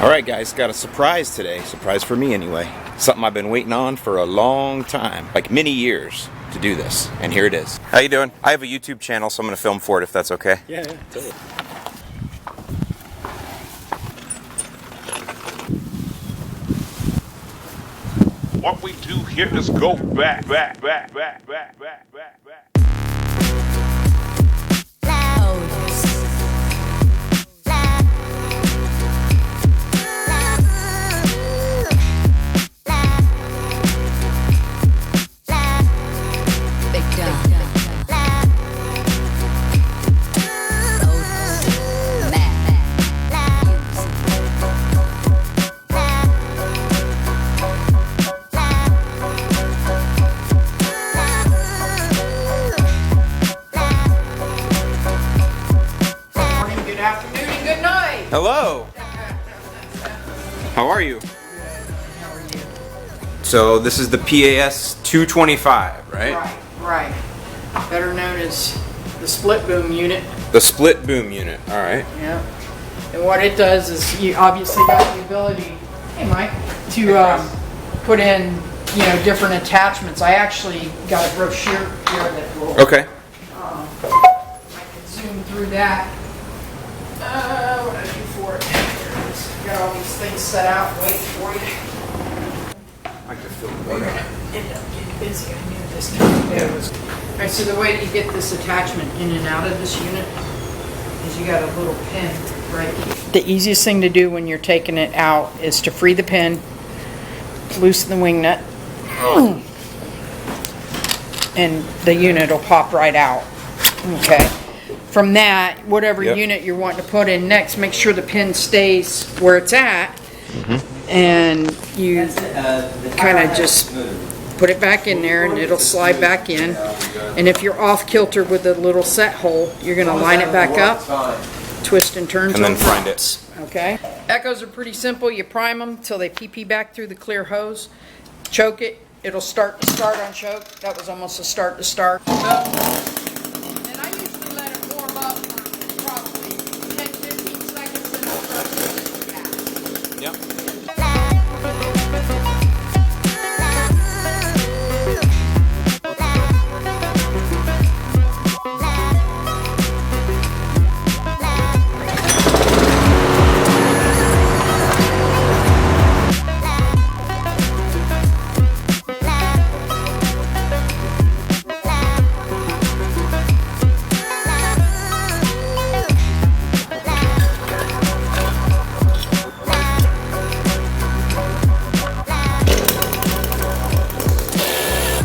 Alright guys, got a surprise today. Surprise for me anyway. Something I've been waiting on for a long time. Like many years to do this. And here it is. How you doing? I have a YouTube channel, so I'm going to film for it if that's okay. Yeah, totally. What we do here is go back. Hello! How are you? So this is the PAS225, right? Right. Better known as the split boom unit. The split boom unit, alright. Yeah. And what it does is you obviously got the ability, hey Mike, to put in, different attachments. I actually got a brochure here that will... Okay. I can zoom through that. What did I do for it? Here it is. Got all these things set out, wait for you. I can feel We're gonna end up getting busy. I knew this time. There it was. All right, so the way you get this attachment in and out of this unit is you got a little pin right here. The easiest thing to do when you're taking it out is to free the pin, loosen the wing nut, and the unit will pop right out. Okay. From that, whatever unit you're wanting to put in next, make sure the pin stays where it's at, and you kind of just put it back in there and it'll slide back in. And if you're off kilter with the little set hole, you're going to line it back up, twist and turn, and then find it. Okay. Echoes are pretty simple. You prime them till they pee back through the clear hose, choke it, it'll start to start on choke. That was almost a start to start.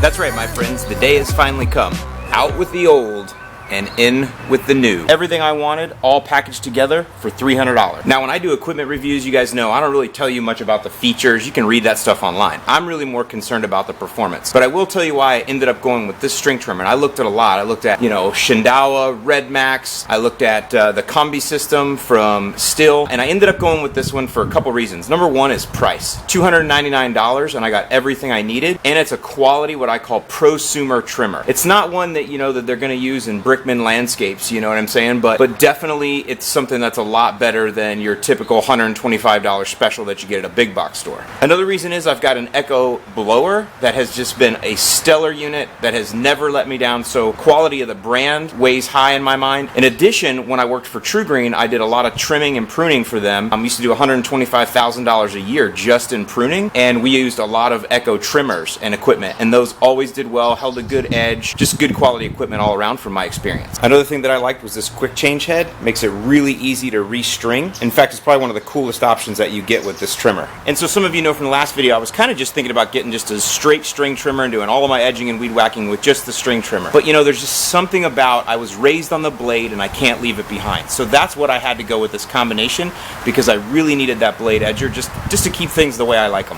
That's right, my friends, the day has finally come. Out with the old and in with the new. Everything I wanted, all packaged together for $300. Now, when I do equipment reviews, you guys know I don't really tell you much about the features. You can read that stuff online. I'm really more concerned about the performance. But I will tell you why I ended up going with this string trimmer. And I looked at a lot. I looked at, Shindawa, Red Max. I looked at the Combi system from Stihl. And I ended up going with this one for a couple reasons. Number one is price. $299, and I got everything I needed. And it's a quality, what I call prosumer trimmer. It's not one that, that they're going to use in Brickman landscapes, you know what I'm saying? But definitely it's something that's a lot better than your typical $125 special that you get at a big box store. Another reason is I've got an Echo blower that has just been a stellar unit that has never let me down, so quality of the brand weighs high in my mind. In addition, when I worked for True Green, I did a lot of trimming and pruning for them. I used to do $125,000 a year just in pruning, and we used a lot of Echo trimmers and equipment, and those always did well, held a good edge, just good quality equipment all around from my experience. Another thing that I liked was this quick change head. Makes it really easy to restring. In fact, it's probably one of the coolest options that you get with this trimmer. And so some of you know from the last video, I was kind of just thinking about getting just a straight string trimmer and doing all of my edging and weed whacking with just the string trimmer. But there's just something about, I was raised on the blade and I can't leave it behind. So that's what I had to go with this combination, because I really needed that blade edger just to keep things the way I like them.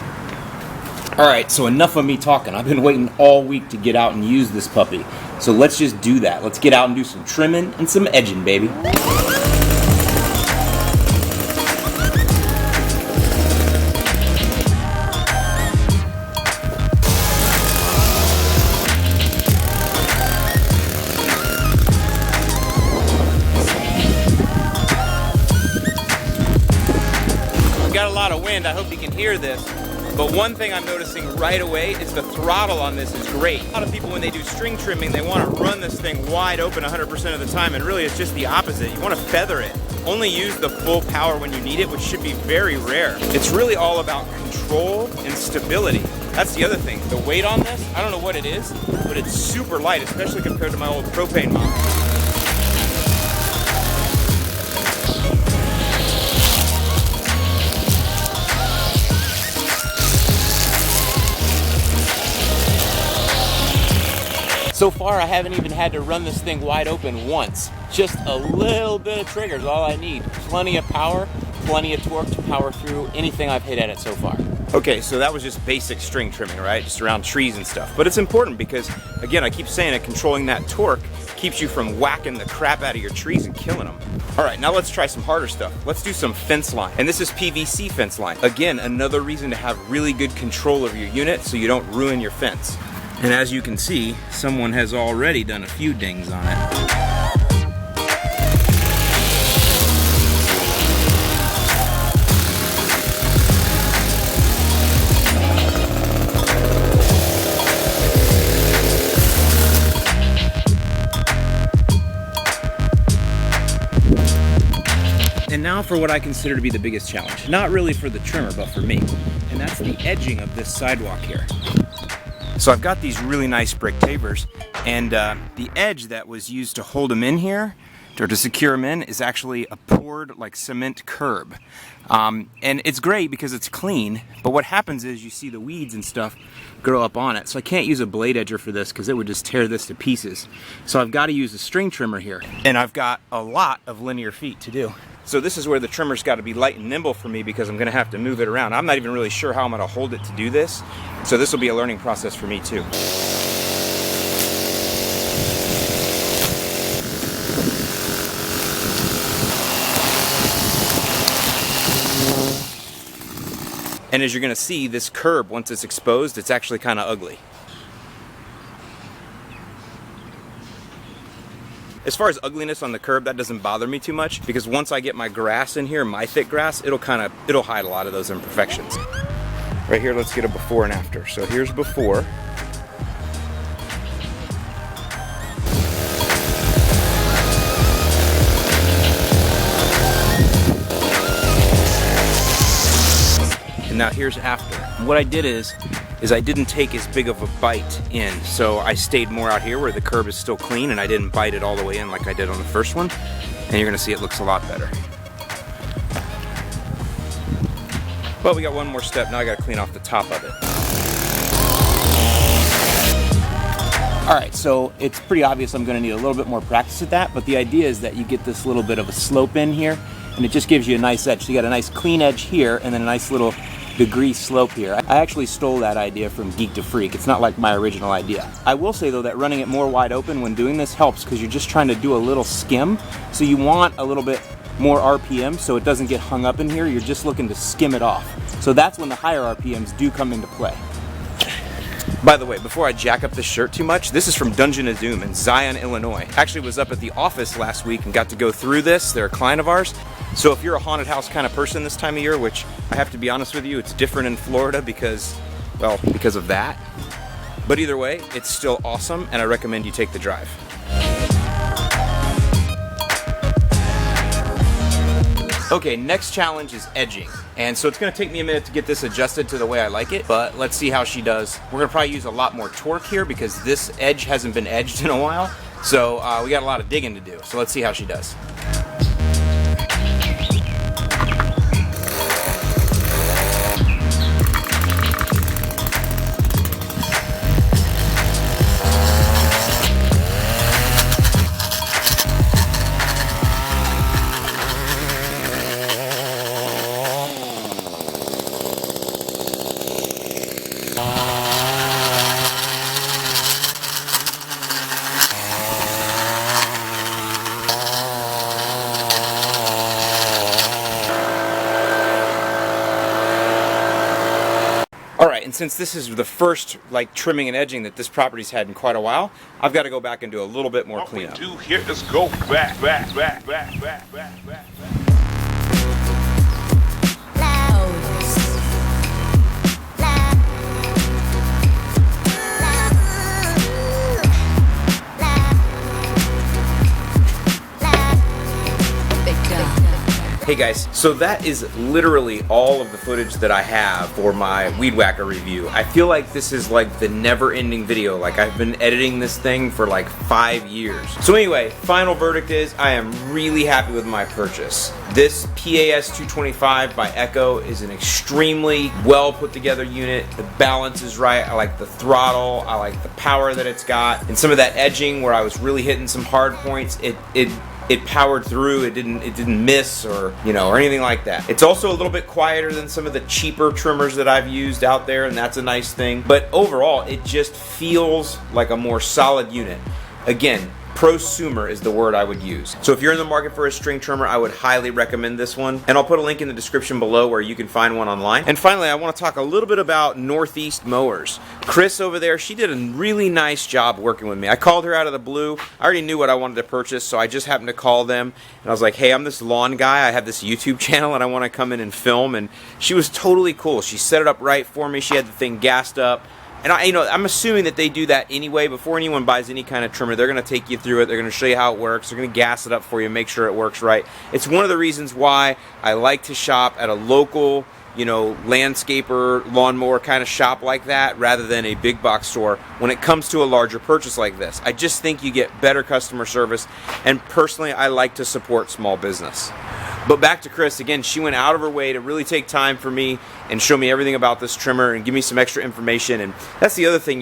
Alright, so enough of me talking. I've been waiting all week to get out and use this puppy. So let's just do that. Let's get out and do some trimming and some edging, baby. got a lot of wind. I hope you can hear this. But one thing I'm noticing right away is the throttle on this is great. A lot of people, when they do string trimming, they want to run this thing wide open 100% of the time, and really it's just the opposite. You want to feather it. Only use the full power when you need it, which should be very rare. It's really all about control and stability. That's the other thing. The weight on this, I don't know what it is, but it's super light, especially compared to my old propane model. So far, I haven't even had to run this thing wide open once. Just a little bit of trigger is all I need. Plenty of power, plenty of torque to power through anything I've hit at it so far. Okay, so that was just basic string trimming, right? Just around trees and stuff. But it's important because, again, I keep saying it, controlling that torque keeps you from whacking the crap out of your trees and killing them. All right, now let's try some harder stuff. Let's do some fence line. And this is PVC fence line. Again, another reason to have really good control of your unit so you don't ruin your fence. And as you can see, someone has already done a few dings on it. And now for what I consider to be the biggest challenge. Not really for the trimmer, but for me. And that's the edging of this sidewalk here. So I've got these really nice brick pavers, and the edge that was used to hold them in here, or to secure them in, is actually a poured like cement curb. And it's great because it's clean, but what happens is you see the weeds and stuff grow up on it. So I can't use a blade edger for this because it would just tear this to pieces. So I've got to use a string trimmer here. And I've got a lot of linear feet to do. So this is where the trimmer's got to be light and nimble for me because I'm going to have to move it around. I'm not even really sure how I'm going to hold it to do this. So this will be a learning process for me too. And as you're going to see, this curb, once it's exposed, it's actually kind of ugly. As far as ugliness on the curb, that doesn't bother me too much because once I get my grass in here, my thick grass, it'll hide a lot of those imperfections. Right here, let's get a before and after. So here's before. And now here's after. And what I did is I didn't take as big of a bite in. So I stayed more out here where the curb is still clean and I didn't bite it all the way in like I did on the first one. And you're gonna see it looks a lot better. But we got one more step. Now I gotta clean off the top of it. All right, so it's pretty obvious I'm gonna need a little bit more practice at that, but the idea is that you get this little bit of a slope in here and it just gives you a nice edge. So you got a nice clean edge here and then a nice little degree slope here. I actually stole that idea from Geek to Freak. It's not like my original idea. I will say though that running it more wide open when doing this helps because you're just trying to do a little skim. So you want a little bit more RPM so it doesn't get hung up in here. You're just looking to skim it off. So that's when the higher RPMs do come into play. By the way, before I jack up this shirt too much, this is from Dungeon of Doom in Zion, Illinois. Actually was up at the office last week and got to go through this. They're a client of ours. So if you're a haunted house kind of person this time of year, which I have to be honest with you, it's different in Florida because of that. But either way, it's still awesome and I recommend you take the drive. Okay, next challenge is edging. And so it's gonna take me a minute to get this adjusted to the way I like it, but let's see how she does. We're gonna probably use a lot more torque here because this edge hasn't been edged in a while. So we got a lot of digging to do. So let's see how she does. Alright, and since this is the first trimming and edging that this property's had in quite a while, I've got to go back and do a little bit more cleanup. What we do here is go back. Hey guys, so that is literally all of the footage that I have for my Weed Whacker review. I feel like this is like the never-ending video. Like I've been editing this thing for like 5 years. So anyway, final verdict is I am really happy with my purchase. This PAS225 by Echo is an extremely well put together unit. The balance is right. I like the throttle. I like the power that it's got. And some of that edging where I was really hitting some hard points, it powered through. It didn't miss or or anything like that. It's also a little bit quieter than some of the cheaper trimmers that I've used out there, and that's a nice thing. But overall, it just feels like a more solid unit. Again, prosumer is the word I would use. So if you're in the market for a string trimmer, I would highly recommend this one. And I'll put a link in the description below where you can find one online. And finally, I want to talk a little bit about Northeast Mowers. Chris over there, she did a really nice job working with me. I called her out of the blue. I already knew what I wanted to purchase, so I just happened to call them. And I was like, hey, I'm this lawn guy. I have this YouTube channel and I want to come in and film. And she was totally cool. She set it up right for me. She had the thing gassed up. And I'm assuming that they do that anyway. Before anyone buys any kind of trimmer, they're going to take you through it. They're going to show you how it works. They're going to gas it up for you, make sure it works right. It's one of the reasons why I like to shop at a local, landscaper, lawnmower kind of shop like that rather than a big box store when it comes to a larger purchase like this. I just think you get better customer service, and personally, I like to support small business. But back to Chris, again, she went out of her way to really take time for me and show me everything about this trimmer and give me some extra information. And that's the other thing,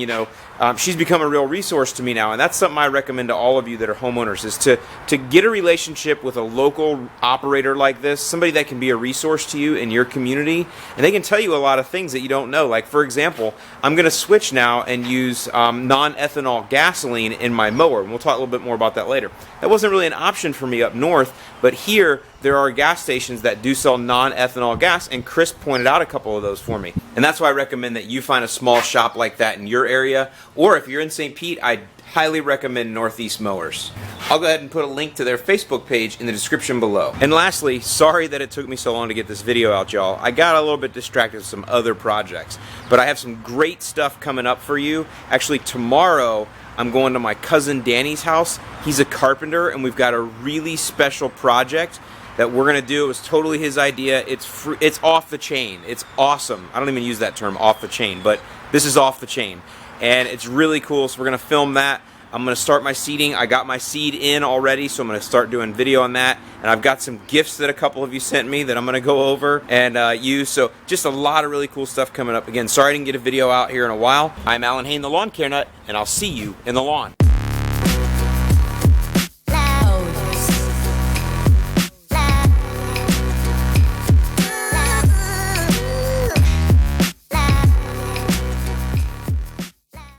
she's become a real resource to me now, and that's something I recommend to all of you that are homeowners, is to get a relationship with a local operator like this, somebody that can be a resource to you in your community, and they can tell you a lot of things that you don't know. Like, for example, I'm going to switch now and use non-ethanol gasoline in my mower, and we'll talk a little bit more about that later. That wasn't really an option for me up north, but here there are gas stations that do sell non-ethanol gas, and Chris pointed out a couple of those for me. And that's why I recommend that you find a small shop like that in your area, or if you're in St. Pete, I highly recommend Northeast Mowers. I'll go ahead and put a link to their Facebook page in the description below. And lastly, sorry that it took me so long to get this video out, y'all. I got a little bit distracted with some other projects, but I have some great stuff coming up for you. Actually, tomorrow, I'm going to my cousin Danny's house. He's a carpenter, and we've got a really special project that we're gonna do. It was totally his idea. It's free, it's off the chain. It's awesome. I don't even use that term, off the chain, but this is off the chain. And it's really cool, so we're gonna film that. I'm gonna start my seeding. I got my seed in already, so I'm gonna start doing video on that. And I've got some gifts that a couple of you sent me that I'm gonna go over and use. So just a lot of really cool stuff coming up. Again, sorry I didn't get a video out here in a while. I'm Alan Hain, the Lawn Care Nut, and I'll see you in the lawn.